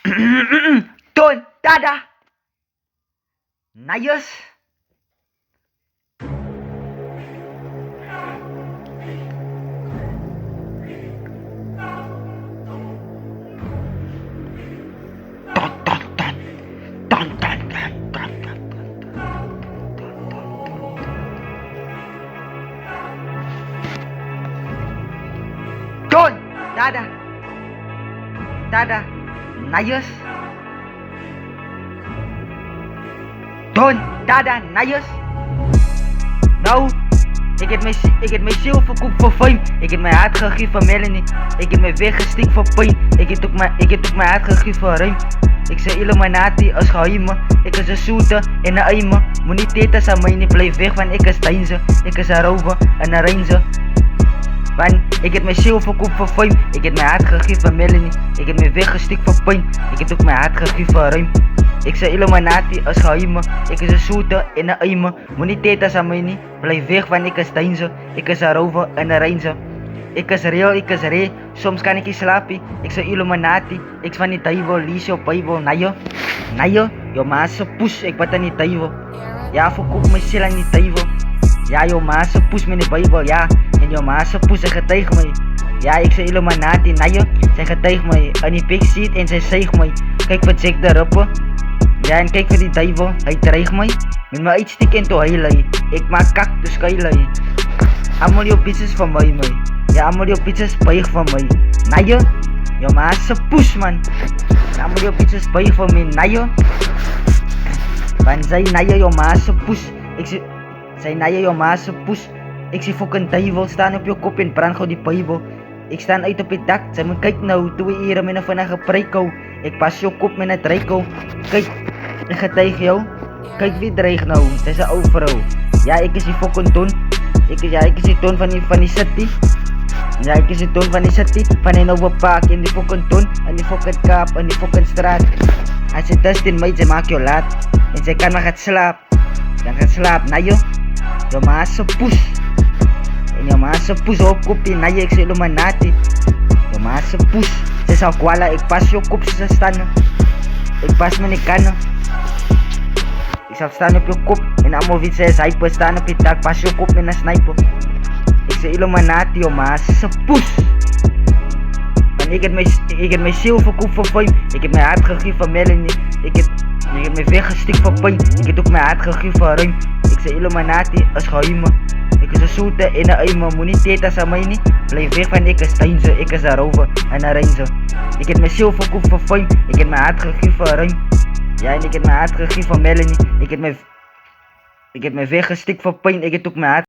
Ton, dada. Nice. Ton, dada. Dada. Nice. Ton, dada, nice. Nou, ik heb mijn ziel verkocht voor fame. Ik heb mijn hart gegeven voor Melanie. Ik heb mijn weg gestikt voor pijn. Ik heb ook mijn hart gegeven voor ruim. Ik zei Illuminati als geheimen. Ik is een shooter en een aimer. Moet niet eten aan mij, niet blijf weg, want ik is Deinze. Ik is een rover en een ranger. Want ik heb mijn ziel verkocht voor fame. Ik heb mijn hart gegeven voor Melanie. Ik heb mijn weg gestikt voor pijn. Ik heb ook mijn hart gegeven voor ruim. Ik zei Illuminati als geheimen. Ik is een shooter en een aimer. Moet niet eten aan mij, niet blijf weg, want ik is Deinze. Ik is een rover en een ranger. Ik is real, ik is real. Soms kan ik niet slapen. Ik zei Illuminati. Ik van die duivel, lees je Bijbel. Najo, yo maas poes. Ik wat aan die duivel. Ja, verkoop mijn ziel aan die duivel. Ja, yo maas poes met de Bijbel, ja. En yo maas poes, zij getuigt mij. Ja, ik zei Illuminati, najo. Zij getuigt mij. En die pik ziet en zij zeegt mij. Kijk wat Jack de Rapper. Ja, en kijk voor die duivel. Hij dreigt mij. Met mijn uitstiek en toe heilig. Ik maak kak, dus keilai. Allemaal jouw bitches van mij, man. Ja, allemaal jouw bitches buig van mij. Najo, yo maas poes, man. Allemaal jouw bitches buig van mij, najo. Want zij najo, yo maas poes. Ik zie... Zij najo, yo maas poes. Ik zie fucking duivel staan op je kop en brand gauw die Bijbel. Ik sta uit op het dak, zij me kijk nou, doe je hier met een vanige preiko. Ik pas je kop met een treiko. Kijk, ik ga tegen jou. Kijk wie dreigt nou, het is een overal. Ja, ik is die fucking Ton. Ik is die Ton van die city. Ja, ik is die Ton van die city. Van die oude paak in die fucking Ton. En die fucking kaap, en die fucking straat. Als je test in mij, zij maakt je laat. En zij kan maar gaan slapen. Dan gaat slapen, nou joh. Je maas poes. En je maas poes op kopie, nou je, ik zeg Illuminati. Je maas poes. Ze zou kwala, ik pas je kop, ze staan. Ik pas me niet kannen. Ik zou staan op je kop. En allemaal wie zei, hyper staan op je dak, pas je kop met een sniper. Ik zeg Illuminati, je maas poes. En ik heb mijn ziel verkocht voor fame. Ik heb mijn hart gegeven voor Melanie. Ik heb mijn weg gestikt voor pijn. Ik heb ook mijn hart gegeven voor ruim. Ik zeg Illuminati als geheimen. Ik is een shooter en een aimer. Moet niet eten aan mij, niet blijf weg, van ik is Deinze. Ik is een rover en een ranger. Ik heb mijn ziel verkocht voor fame. Ik heb mijn hart gegeven voor ruim. Ja, en ik heb mijn hart gegeven voor Melanie. Ik heb mijn weg gestikt voor pijn. Ik heb ook mijn hart